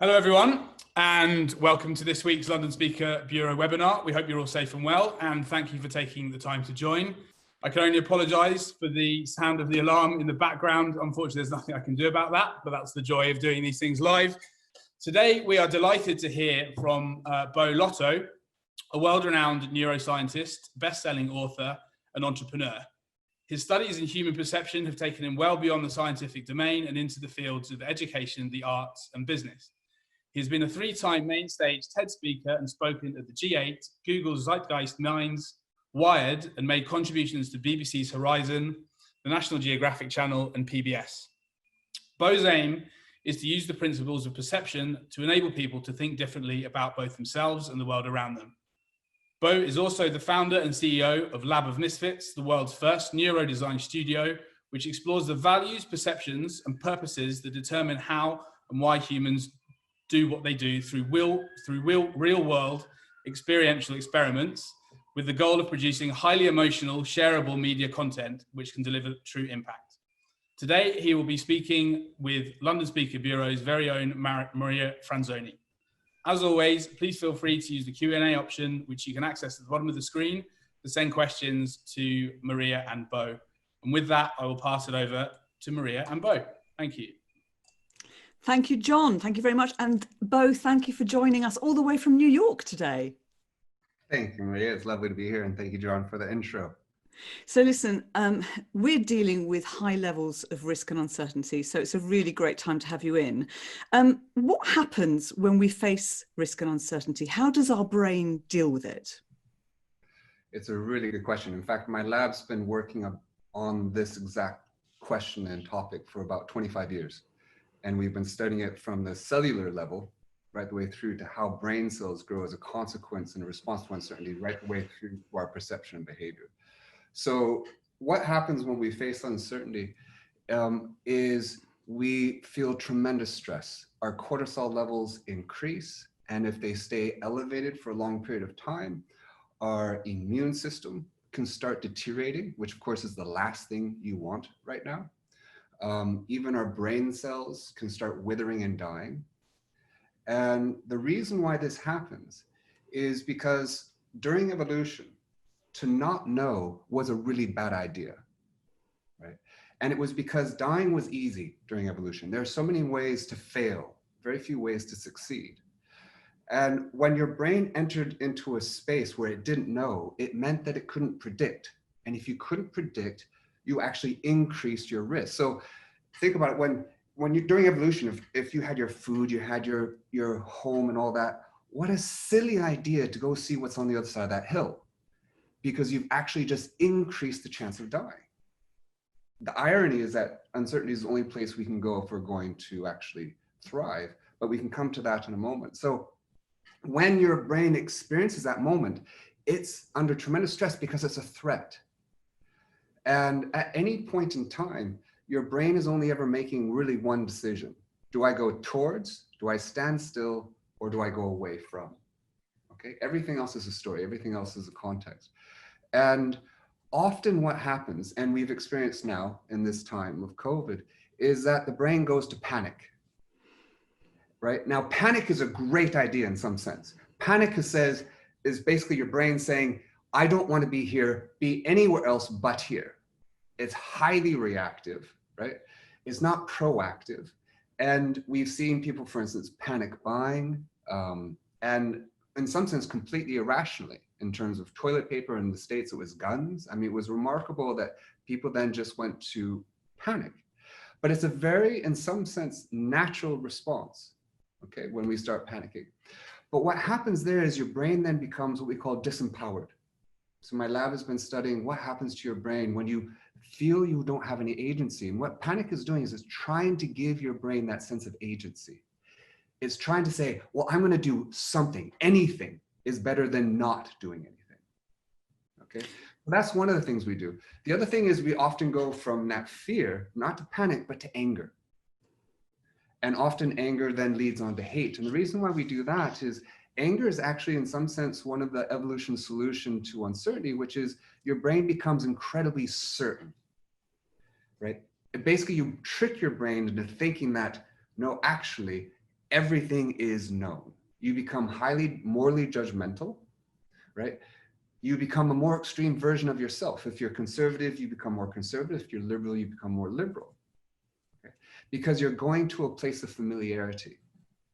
Hello everyone, and welcome to this week's London Speaker Bureau webinar. We hope you're all safe and well, and thank you for taking the time to join. I can only apologise for the sound of the alarm in the background. Unfortunately, there's nothing I can do about that, but that's the joy of doing these things live. Today, we are delighted to hear from Beau Lotto, a world-renowned neuroscientist, best-selling author, and entrepreneur. His studies in human perception have taken him well beyond the scientific domain and into the fields of education, the arts, and business. He's been a three-time main stage TED speaker and spoken at the G8, Google's Zeitgeist Minds, Wired, and made contributions to BBC's Horizon, the National Geographic Channel, and PBS. Beau's aim is to use the principles of perception to enable people to think differently about both themselves and the world around them. Beau is also the founder and CEO of Lab of Misfits, the world's first neuro-design studio, which explores the values, perceptions, and purposes that determine how and why humans do what they do through real-world experiential experiments, with the goal of producing highly emotional, shareable media content which can deliver true impact. Today, he will be speaking with London Speaker Bureau's very own Maria Franzoni. As always, please feel free to use the Q&A option, which you can access at the bottom of the screen, to send questions to Maria and Beau. And with that, I will pass it over to Maria and Beau. Thank you. Thank you, John. Thank you very much. And Beau, thank you for joining us all the way from New York today. Thank you, Maria. It's lovely to be here. And thank you, John, for the intro. So listen, we're dealing with high levels of risk and uncertainty. So it's a really great time to have you in. What happens when we face risk and uncertainty? How does our brain deal with it? It's a really good question. In fact, my lab's been working on this exact question and topic for about 25 years. And we've been studying it from the cellular level, right the way through to how brain cells grow as a consequence and a response to uncertainty, right the way through to our perception and behavior. So what happens when we face uncertainty is we feel tremendous stress. Our cortisol levels increase, and if they stay elevated for a long period of time, our immune system can start deteriorating, which of course is the last thing you want right now. Even our brain cells can start withering and dying. And the reason why this happens is because during evolution, to not know was a really bad idea, right? And it was because dying was easy during evolution. There are so many ways to fail, very few ways to succeed. And when your brain entered into a space where it didn't know, it meant that it couldn't predict. And if you couldn't predict, you actually increased your risk. So think about it, when you during evolution, if you had your food, you had your home and all that, what a silly idea to go see what's on the other side of that hill, because you've actually just increased the chance of dying. The irony is that uncertainty is the only place we can go if we're going to actually thrive, but we can come to that in a moment. So when your brain experiences that moment, it's under tremendous stress because it's a threat. And at any point in time, your brain is only ever making really one decision. Do I go towards, do I stand still, or do I go away from? Okay, everything else is a story, everything else is a context. And often what happens, and we've experienced now in this time of COVID, is that the brain goes to panic. Right? Now, panic is a great idea in some sense. Panic is basically your brain saying, I don't want to be here, be anywhere else but here. It's highly reactive, right? It's not proactive. And we've seen people, for instance, panic buying, and in some sense, completely irrationally in terms of toilet paper. In the States, it was guns. I mean, it was remarkable that people then just went to panic. But it's a very, in some sense, natural response, okay, when we start panicking. But what happens there is your brain then becomes what we call disempowered. So my lab has been studying what happens to your brain when you feel you don't have any agency. And what panic is doing is it's trying to give your brain that sense of agency. It's trying to say, well, I'm going to do something. Anything is better than not doing anything. Okay, well, that's one of the things we do. The other thing is we often go from that fear, not to panic, but to anger. And often anger then leads on to hate. And the reason why we do that is anger is actually, in some sense, one of the evolution solution to uncertainty, which is your brain becomes incredibly certain, right? And basically, you trick your brain into thinking that, no, actually, everything is known. You become highly morally judgmental, right? You become a more extreme version of yourself. If you're conservative, you become more conservative. If you're liberal, you become more liberal. Okay? Because you're going to a place of familiarity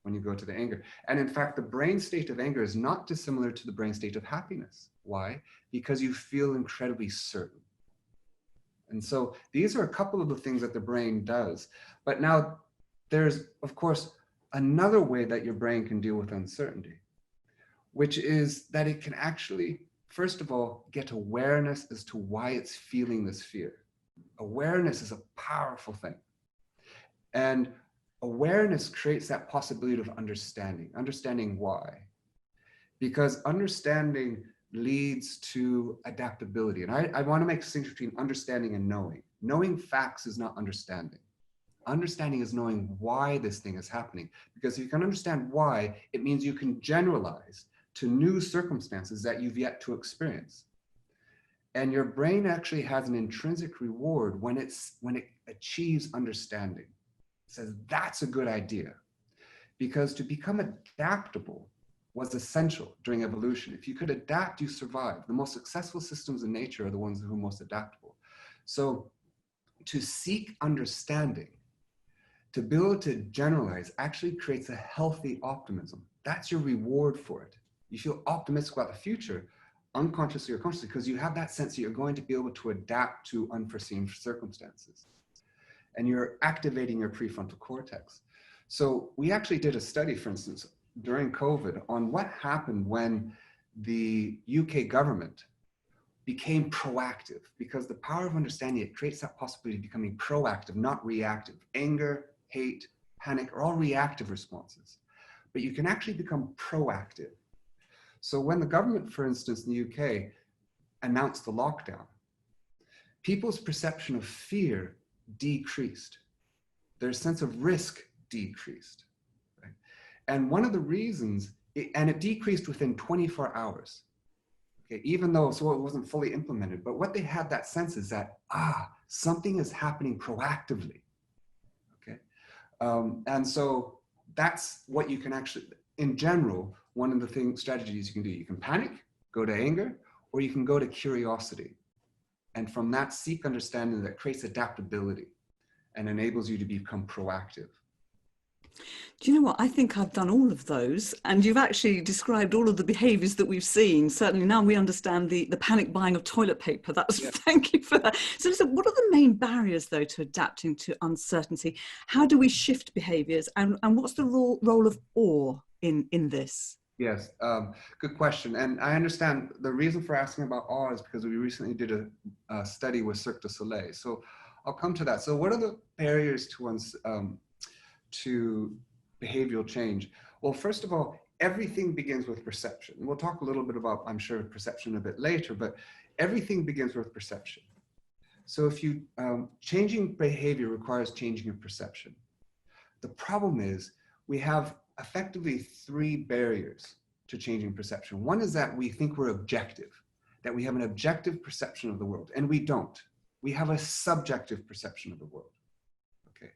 when you go to the anger. And in fact, the brain state of anger is not dissimilar to the brain state of happiness. Why? Because you feel incredibly certain. And so these are a couple of the things that the brain does. But now there's, of course, another way that your brain can deal with uncertainty, which is that it can actually, first of all, get awareness as to why it's feeling this fear. Awareness is a powerful thing. And awareness creates that possibility of understanding why. Because understanding leads to adaptability. And I want to make a distinction between understanding and knowing. Knowing facts is not understanding. Understanding is knowing why this thing is happening. Because if you can understand why, it means you can generalize to new circumstances that you've yet to experience. And your brain actually has an intrinsic reward when it achieves understanding. It says, that's a good idea. Because to become adaptable was essential during evolution. If you could adapt, you survive. The most successful systems in nature are the ones who are most adaptable. So to seek understanding, to be able to generalize, actually creates a healthy optimism. That's your reward for it. You feel optimistic about the future, unconsciously or consciously, because you have that sense that you're going to be able to adapt to unforeseen circumstances. And you're activating your prefrontal cortex. So we actually did a study, for instance, during COVID on what happened when the UK government became proactive, because the power of understanding, it creates that possibility of becoming proactive, not reactive. Anger, hate, panic are all reactive responses, but you can actually become proactive. So when the government, for instance, in the UK announced the lockdown, people's perception of fear decreased. Their sense of risk decreased. Right? And one of the reasons, it decreased within 24 hours. Okay, even though, so it wasn't fully implemented, but what they had that sense is that, something is happening proactively. Okay. And so that's what you can actually, in general, one of the strategies you can do. You can panic, go to anger, or you can go to curiosity. And from that, seek understanding that creates adaptability and enables you to become proactive. Do you know what? I think I've done all of those, and you've actually described all of the behaviours that we've seen. Certainly now we understand the panic buying of toilet paper. That's Yeah. Thank you for that. So listen, what are the main barriers though to adapting to uncertainty? How do we shift behaviours, and what's the role of awe in this? Yes, good question. And I understand the reason for asking about awe is because we recently did a study with Cirque du Soleil. So I'll come to that. So what are the barriers to behavioral change? Well, first of all, everything begins with perception. We'll talk a little bit about, I'm sure, perception a bit later, but everything begins with perception. So if you, changing behavior requires changing your perception. The problem is we have effectively three barriers to changing perception. One is that we think we're objective, that we have an objective perception of the world, and we don't. We have a subjective perception of the world. Okay,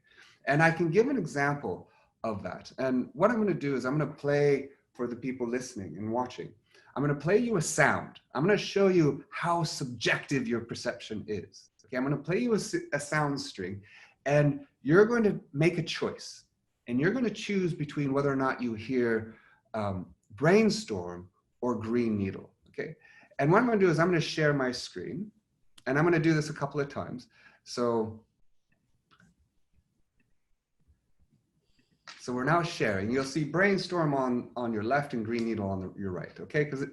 and I can give an example of that. And what I'm going to do is I'm going to play for the people listening and watching. I'm going to play you a sound. I'm going to show you how subjective your perception is. Okay, I'm going to play you a sound string, and you're going to make a choice. And you're going to choose between whether or not you hear brainstorm or green needle. Okay, and what I'm going to do is I'm going to share my screen, and I'm going to do this a couple of times. So we're now sharing. You'll see brainstorm on your left and green needle on your right. Okay, because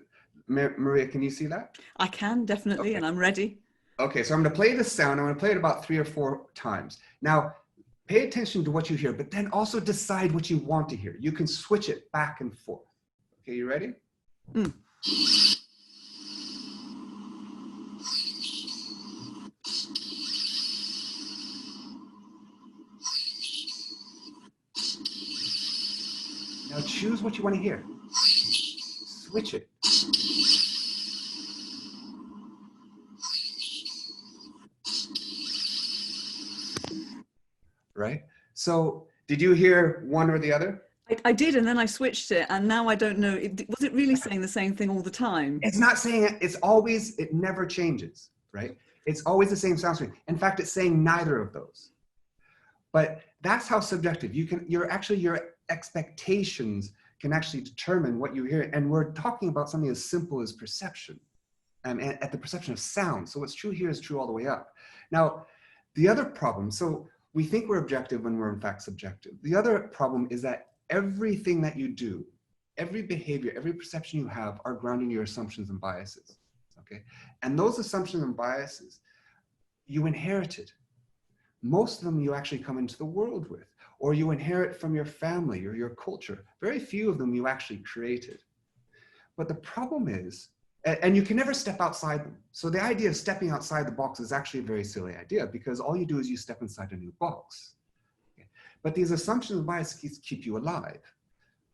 Maria, can you see that? I can, definitely, okay. And I'm ready. Okay, so I'm going to play this sound. I'm going to play it about 3 or 4 times. Now, pay attention to what you hear, but then also decide what you want to hear. You can switch it back and forth. Okay, you ready? Mm. Now choose what you want to hear. Switch it. Right? So did you hear one or the other? I did, and then I switched it, and now I don't know. Was it really saying the same thing all the time? It's not saying it. It's always, it never changes, right? It's always the same sound stream. In fact, it's saying neither of those. But that's how subjective your expectations can actually determine what you hear. And we're talking about something as simple as perception, and at the perception of sound. So what's true here is true all the way up. Now, the other problem, so we think we're objective when we're in fact subjective. The other problem is that everything that you do, every behavior, every perception you have are grounded in your assumptions and biases, okay? And those assumptions and biases, you inherited. Most of them you actually come into the world with, or you inherit from your family or your culture. Very few of them you actually created. But the problem is, and you can never step outside them. So the idea of stepping outside the box is actually a very silly idea, because all you do is you step inside a new box. Okay? But these assumptions and biases keep you alive.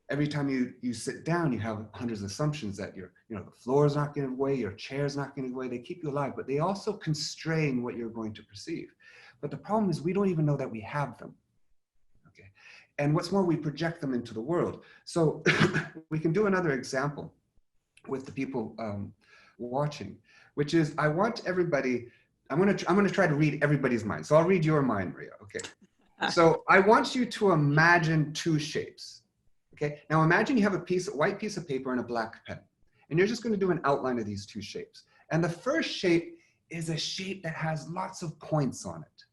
Every time you sit down, you have hundreds of assumptions that the floor is not going to give way, your chair is not going to give way. They keep you alive, but they also constrain what you're going to perceive. But the problem is we don't even know that we have them. Okay, and what's more, we project them into the world. So we can do another example with the people watching, which is I want everybody. I'm going to try to read everybody's mind. So I'll read your mind, Maria. Okay. So I want you to imagine two shapes. Okay. Now imagine you have a white piece of paper and a black pen, and you're just going to do an outline of these two shapes. And the first shape is a shape that has lots of points on it.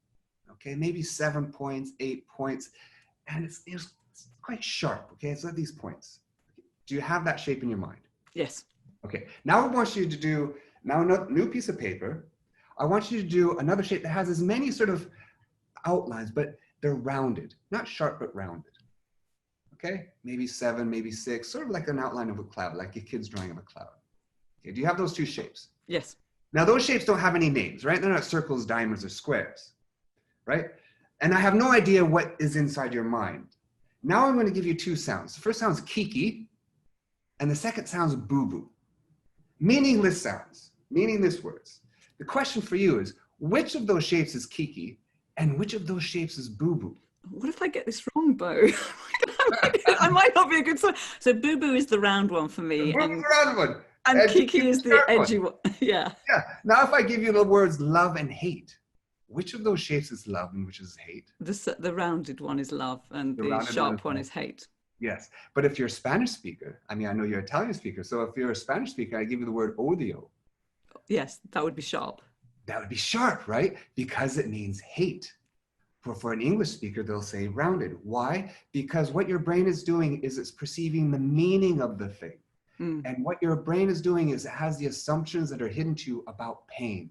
Okay, maybe 7 points, 8 points, and it's quite sharp. Okay, it's like these points. Do you have that shape in your mind? Yes. Okay. Now I want you to do a new piece of paper. I want you to do another shape that has as many sort of outlines, but they're rounded, not sharp, but rounded. Okay, maybe 7, maybe 6, sort of like an outline of a cloud, like a kid's drawing of a cloud. Okay, do you have those two shapes? Yes. Now those shapes don't have any names, right? They're not circles, diamonds, or squares, right? And I have no idea what is inside your mind. Now I'm going to give you two sounds. The first sound is kiki, and the second sound is boo-boo. Meaningless sounds, meaningless words. The question for you is, which of those shapes is kiki, and which of those shapes is boo-boo? What if I get this wrong, Beau? I might not be a good son. So boo-boo is the round one for me. The round one. And kiki is the edgy one. Yeah. Yeah. Now, if I give you the words love and hate, which of those shapes is love and which is hate? The rounded one is love, and the sharp one is hate. Yes. But if you're a Spanish speaker, I mean, I know you're an Italian speaker. So if you're a Spanish speaker, I give you the word odio. Yes, that would be sharp. That would be sharp, right? Because it means hate. For an English speaker, they'll say rounded. Why? Because what your brain is doing is it's perceiving the meaning of the thing. And what your brain is doing is it has the assumptions that are hidden to you about pain.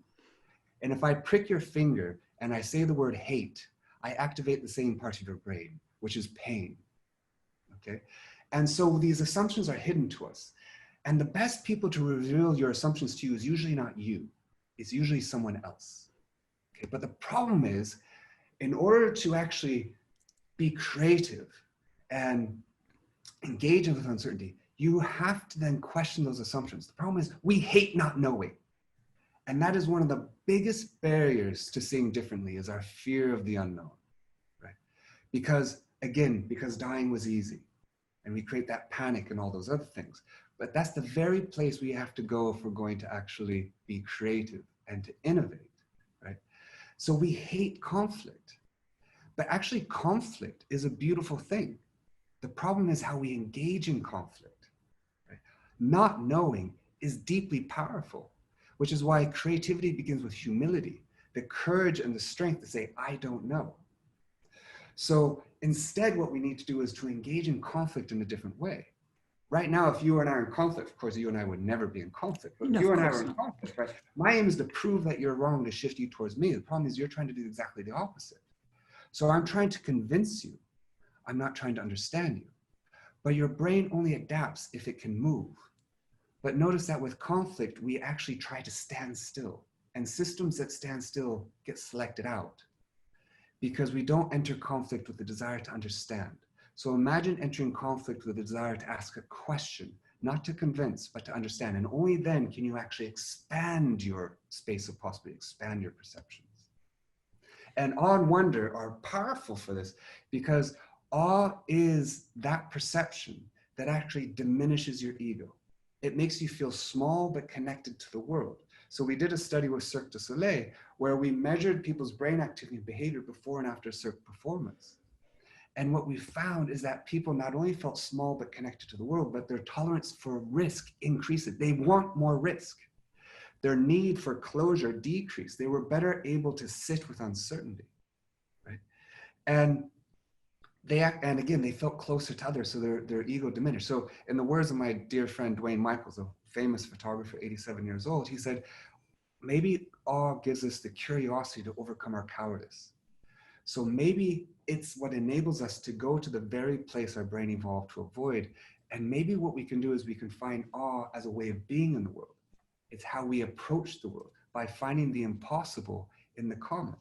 And if I prick your finger and I say the word hate, I activate the same part of your brain, which is pain. Okay? And so these assumptions are hidden to us. And the best people to reveal your assumptions to you is usually not you. It's usually someone else. Okay? But the problem is, in order to actually be creative and engage with uncertainty, you have to then question those assumptions. The problem is we hate not knowing. And that is one of the biggest barriers to seeing differently, is our fear of the unknown, right? Because again, because dying was easy, and we create that panic and all those other things. But that's the very place we have to go if we're going to actually be creative and to innovate, right? So we hate conflict, but actually conflict is a beautiful thing. The problem is how we engage in conflict, right? Not knowing is deeply powerful, which is why creativity begins with humility, the courage and the strength to say, I don't know. So instead, what we need to do is to engage in conflict in a different way. Right now, if you and I are in conflict, of course, you and I would never be in conflict, but if you and I are in conflict, right? My aim is to prove that you're wrong, to shift you towards me. The problem is you're trying to do exactly the opposite. So I'm trying to convince you. I'm not trying to understand you. But your brain only adapts if it can move. But notice that with conflict, we actually try to stand still. And systems that stand still get selected out, because we don't enter conflict with the desire to understand. So imagine entering conflict with the desire to ask a question, not to convince, but to understand. And only then can you actually expand your space of possibility, expand your perceptions. And awe and wonder are powerful for this, because Awe is that perception that actually diminishes your ego. It makes you feel small but connected to the world. So we did a study with Cirque du Soleil where we measured people's brain activity and behavior before and after Cirque performance. And what we found is that people not only felt small but connected to the world, but their tolerance for risk increased. They want more risk. Their need for closure decreased. They were better able to sit with uncertainty, right? And again, they felt closer to others, so their ego diminished. So in the words of my dear friend, Dwayne Michaels, a famous photographer, 87 years old, he said, maybe awe gives us the curiosity to overcome our cowardice. So maybe it's what enables us to go to the very place our brain evolved to avoid. And maybe what we can do is we can find awe as a way of being in the world. It's how we approach the world, by finding the impossible in the common.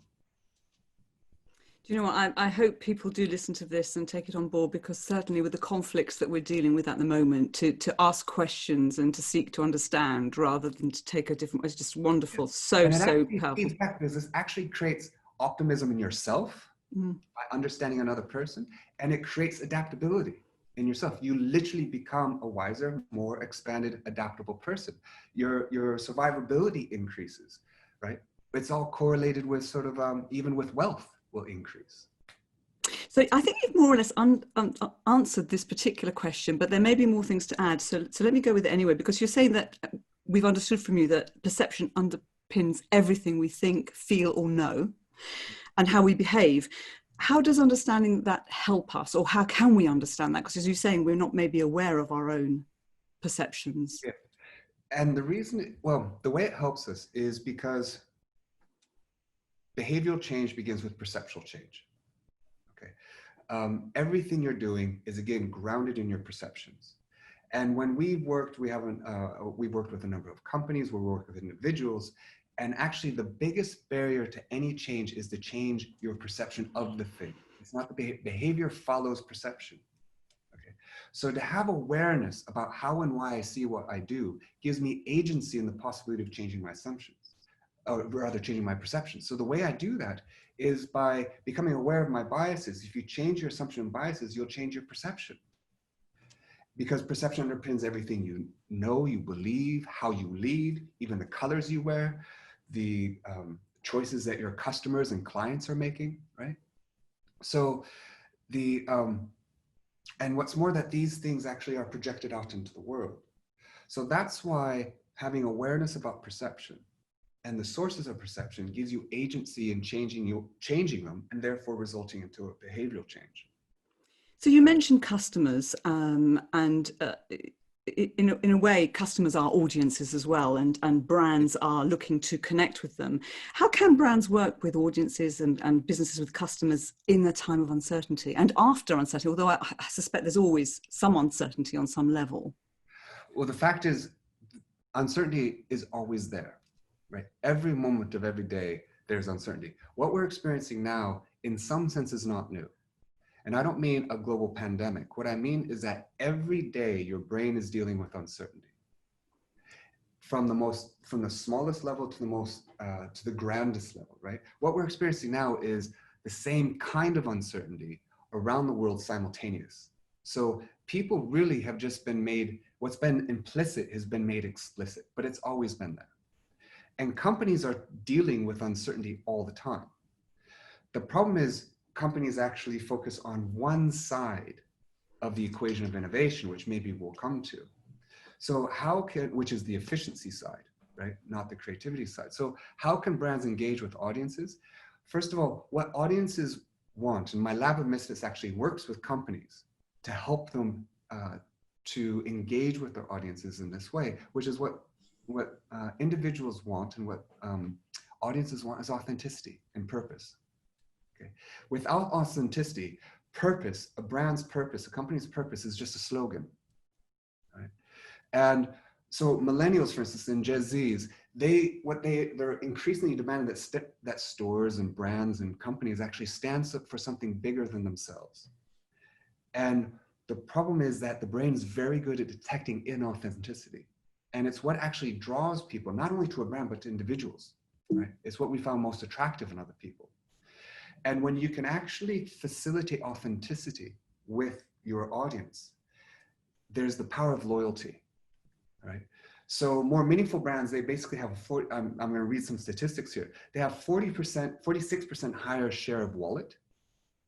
Do you know what? I hope people do listen to this and take it on board, because certainly with the conflicts that we're dealing with at the moment, to ask questions and to seek to understand rather than to take a different way, it's just wonderful. Yes. So powerful. Because this actually creates optimism in yourself by understanding another person, and it creates adaptability in yourself. You literally become a wiser, more expanded, adaptable person. Your survivability increases, right? It's all correlated with sort of even with wealth will increase. So I think you've more or less answered this particular question, but there may be more things to add. So let me go with it anyway, because you're saying that we've understood from you that perception underpins everything we think, feel, or know, and how we behave. How does understanding that help us, or how can we understand that? Because as you're saying, we're not maybe aware of our own perceptions. Yeah. And the reason, well, the way it helps us is because behavioral change begins with perceptual change. Okay, everything you're doing is again grounded in your perceptions. And when we've worked, we've worked with a number of companies, we've worked with individuals, and actually the biggest barrier to any change is to change your perception of the thing. It's not the behavior follows perception. Okay, so to have awareness about how and why I see what I do gives me agency in the possibility of changing my assumptions, or rather changing my perception. So the way I do that is by becoming aware of my biases. If you change your assumption and biases, you'll change your perception. Because perception underpins everything you know, you believe, how you lead, even the colors you wear, the choices that your customers and clients are making, right? So and what's more, that these things actually are projected out into the world. So that's why having awareness about perception and the sources of perception gives you agency in changing them, and therefore resulting into a behavioral change. So you mentioned customers, and in a way, customers are audiences as well, and brands are looking to connect with them. How can brands work with audiences and businesses with customers in a time of uncertainty and after uncertainty? Although I suspect there's always some uncertainty on some level. Well, the fact is, uncertainty is always there. Right? Every moment of every day, there's uncertainty. What we're experiencing now, in some sense, is not new. And I don't mean a global pandemic. What I mean is that every day your brain is dealing with uncertainty. From the smallest level to the grandest level, right? What we're experiencing now is the same kind of uncertainty around the world simultaneous. So people really have just been made, what's been implicit has been made explicit, but it's always been there. And companies are dealing with uncertainty all the time. The problem is companies actually focus on one side of the equation of innovation, which maybe we'll come to. So which is the efficiency side, right? Not the creativity side. So how can brands engage with audiences? First of all, what audiences want, and my lab of Misfits actually works with companies to help them to engage with their audiences in this way, which is what individuals want and what audiences want is authenticity and purpose. Okay. Without authenticity, purpose, a brand's purpose, a company's purpose is just a slogan. Right? And so millennials, for instance, and Gen Zs, they're increasingly demanding that stores and brands and companies actually stand up for something bigger than themselves. And the problem is that the brain is very good at detecting inauthenticity. And it's what actually draws people, not only to a brand, but to individuals, right? It's what we found most attractive in other people. And when you can actually facilitate authenticity with your audience. There's the power of loyalty, right? So more meaningful brands, they basically have, I'm going to read some statistics here. They have 46% higher share of wallet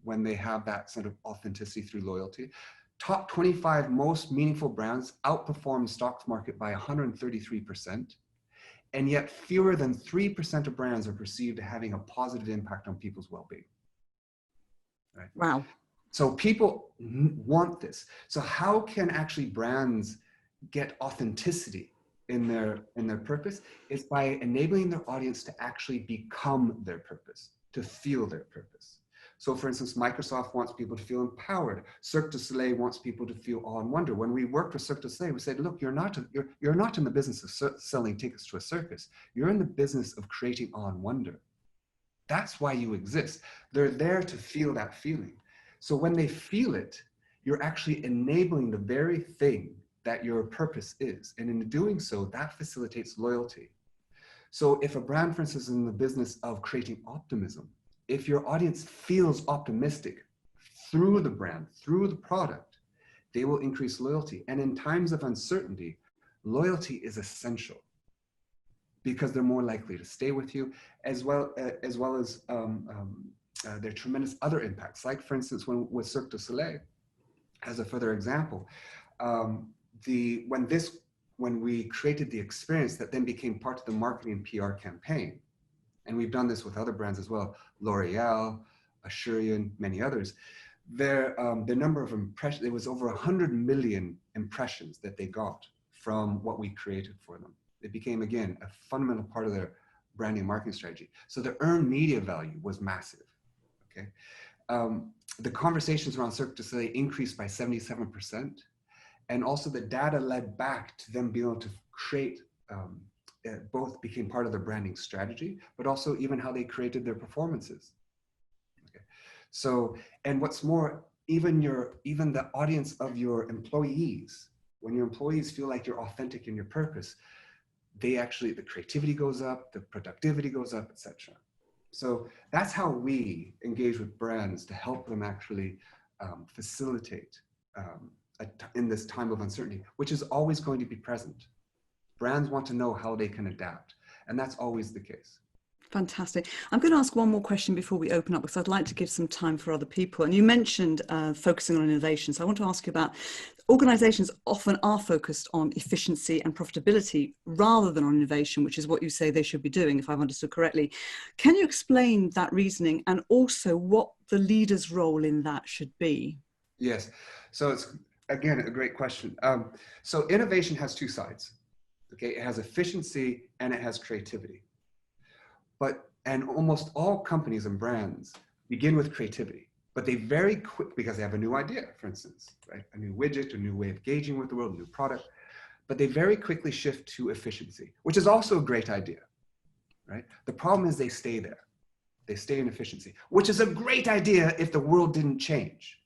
when they have that sort of authenticity through loyalty. Top 25 most meaningful brands outperform the stock market by 133%. And yet fewer than 3% of brands are perceived as having a positive impact on people's well-being. Right? Wow. So people want this. So how can actually brands get authenticity in their purpose? Is by enabling their audience to actually become their purpose, to feel their purpose. So for instance, Microsoft wants people to feel empowered. Cirque du Soleil wants people to feel awe and wonder. When we worked with Cirque du Soleil, we said, look, you're not in the business of selling tickets to a circus. You're in the business of creating awe and wonder. That's why you exist. They're there to feel that feeling. So when they feel it, you're actually enabling the very thing that your purpose is. And in doing so, that facilitates loyalty. So if a brand, for instance, is in the business of creating optimism, if your audience feels optimistic through the brand, through the product, they will increase loyalty. And in times of uncertainty, loyalty is essential because they're more likely to stay with you, as well as there are tremendous other impacts. Like for instance, with Cirque du Soleil, as a further example, when we created the experience that then became part of the marketing and PR campaign, and we've done this with other brands as well, L'Oreal, Assurian, many others, the number of impressions, it was over 100 million impressions that they got from what we created for them. It became, again, a fundamental part of their branding and marketing strategy. So the earned media value was massive, okay? The conversations around Cirque du Soleil increased by 77%. And also the data led back to them being able to create, both became part of their branding strategy, but also even how they created their performances. Okay. So, and what's more, even the audience of your employees, when your employees feel like you're authentic in your purpose, the creativity goes up, the productivity goes up, etc. So that's how we engage with brands to help them actually facilitate in this time of uncertainty, which is always going to be present. Brands want to know how they can adapt, and that's always the case. Fantastic. I'm going to ask one more question before we open up, because I'd like to give some time for other people. And you mentioned focusing on innovation. So I want to ask you about, organizations often are focused on efficiency and profitability rather than on innovation, which is what you say they should be doing, if I've understood correctly. Can you explain that reasoning and also what the leader's role in that should be? Yes. So it's, again, a great question. So innovation has two sides. Okay, it has efficiency and it has creativity. And almost all companies and brands begin with creativity, but they very quick, because they have a new idea, for instance, right? A new widget, a new way of engaging with the world, a new product, but they very quickly shift to efficiency, which is also a great idea, right? The problem is they stay there. They stay in efficiency, which is a great idea if the world didn't change.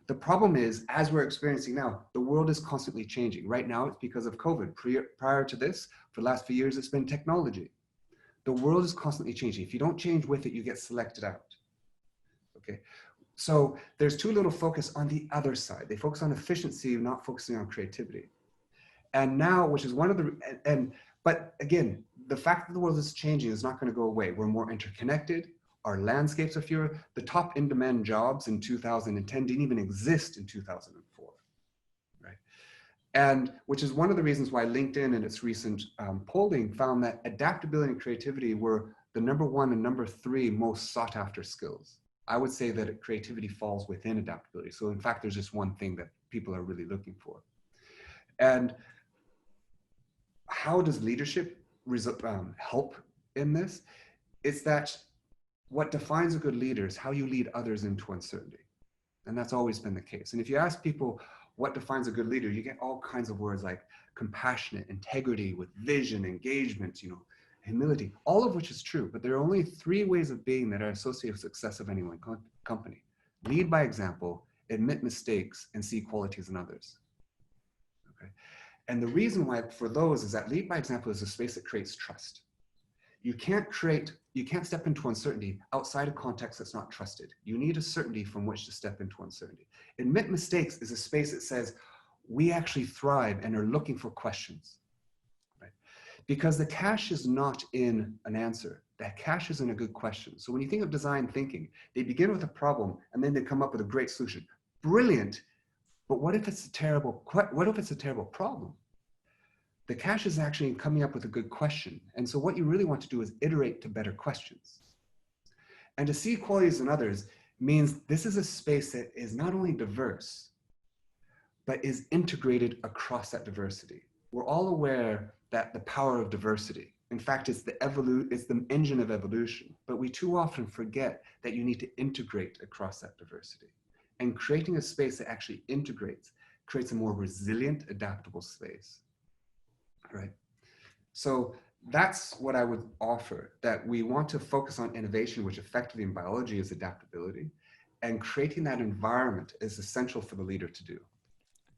The problem is, as we're experiencing now, the world is constantly changing. Right now, it's because of COVID. Prior to this, for the last few years, it's been technology. The world is constantly changing. If you don't change with it, you get selected out. Okay, so there's too little focus on the other side. They focus on efficiency, not focusing on creativity. And now, which is one of the, but again, the fact that the world is changing is not going to go away. We're more interconnected. Our landscapes are fewer. The top in-demand jobs in 2010 didn't even exist in 2004, right? And which is one of the reasons why LinkedIn in its recent polling found that adaptability and creativity were the #1 and #3 most sought after skills. I would say that creativity falls within adaptability. So in fact, there's just one thing that people are really looking for. And how does leadership help in this? It's that what defines a good leader is how you lead others into uncertainty. And that's always been the case. And if you ask people what defines a good leader, you get all kinds of words like compassionate, integrity, with vision, engagement, humility, all of which is true. But there are only 3 ways of being that are associated with success of any one company. Lead by example, admit mistakes, and see qualities in others. Okay. And the reason why for those is that lead by example is a space that creates trust. you can't step into uncertainty outside a context that's not trusted. You need a certainty from which to step into uncertainty. Admit mistakes is a space that says, we actually thrive and are looking for questions, right? Because the cash is not in an answer. That cash is in a good question. So when you think of design thinking, they begin with a problem and then they come up with a great solution. Brilliant. But what if it's a terrible problem? The cache is actually coming up with a good question. And so what you really want to do is iterate to better questions. And to see qualities in others means this is a space that is not only diverse, but is integrated across that diversity. We're all aware that the power of diversity, in fact, it's the engine of evolution, but we too often forget that you need to integrate across that diversity. And creating a space that actually integrates creates a more resilient, adaptable space. Right. So that's what I would offer, that we want to focus on innovation, which effectively in biology is adaptability, and creating that environment is essential for the leader to do.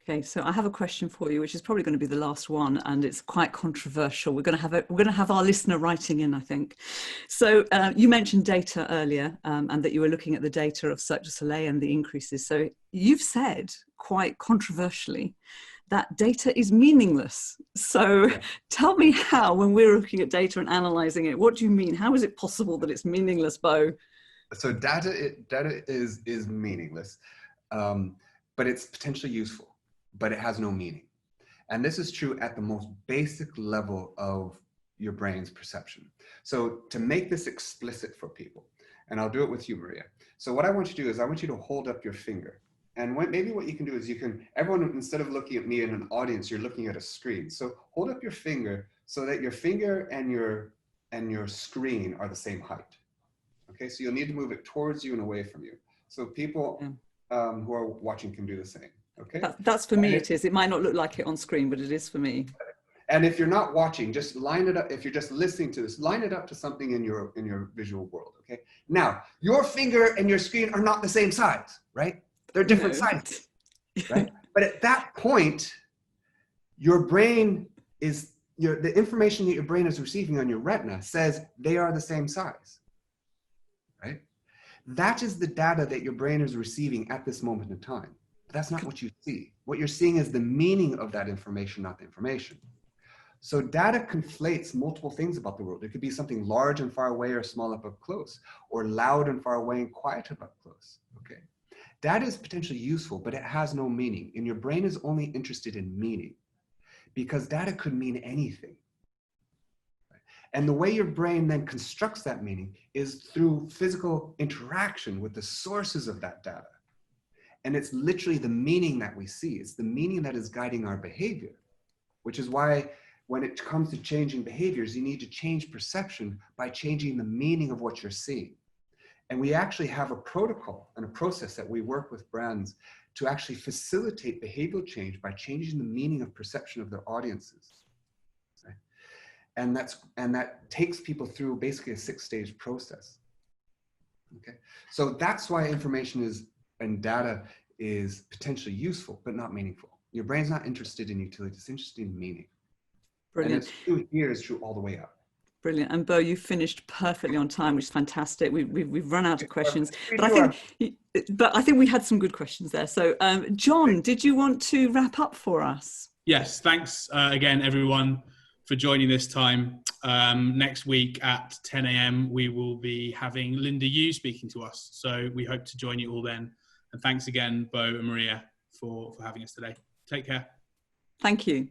Okay, so I have a question for you, which is probably going to be the last one, and it's quite controversial. We're going to have our listener writing in, I think. So you mentioned data earlier, and that you were looking at the data of Cirque du Soleil and the increases. So you've said quite controversially that data is meaningless. So tell me how, when we're looking at data and analyzing it, what do you mean? How is it possible that it's meaningless, Beau? So data is meaningless, but it's potentially useful, but it has no meaning. And this is true at the most basic level of your brain's perception. So to make this explicit for people, and I'll do it with you, Maria. So what I want you to do is I want you to hold up your finger. And maybe what you can do is everyone, instead of looking at me in an audience, you're looking at a screen. So hold up your finger so that your finger and your screen are the same height. Okay, so you'll need to move it towards you and away from you. So people who are watching can do the same. Okay. That's for me. It is. It might not look like it on screen, but it is for me. And if you're not watching, just line it up. If you're just listening to this, line it up to something in your visual world. Okay. Now, your finger and your screen are not the same size, right? They're different sizes, right? But at that point, your brain is the information that your brain is receiving on your retina says they are the same size, right? That is the data that your brain is receiving at this moment in time. But that's not what you see. What you're seeing is the meaning of that information, not the information. So data conflates multiple things about the world. It could be something large and far away or small up close, or loud and far away and quiet up close, okay? Data is potentially useful, but it has no meaning. And your brain is only interested in meaning because data could mean anything. And the way your brain then constructs that meaning is through physical interaction with the sources of that data. And it's literally the meaning that we see. It's the meaning that is guiding our behavior, which is why when it comes to changing behaviors, you need to change perception by changing the meaning of what you're seeing. And we actually have a protocol and a process that we work with brands to actually facilitate behavioral change by changing the meaning of perception of their audiences. Right? And that takes people through basically a 6-stage process. Okay, so that's why information and data is potentially useful, but not meaningful. Your brain's not interested in utility, it's interested in meaning. Brilliant. And it's true here, it's true all the way up. Brilliant. And Beau, you finished perfectly on time, which is fantastic. We've run out of questions, but I think we had some good questions there. So John, did you want to wrap up for us? Yes, thanks again, everyone, for joining this time. Next week at 10 a.m, we will be having Linda Yu speaking to us. So we hope to join you all then. And thanks again, Beau and Maria, for having us today. Take care. Thank you.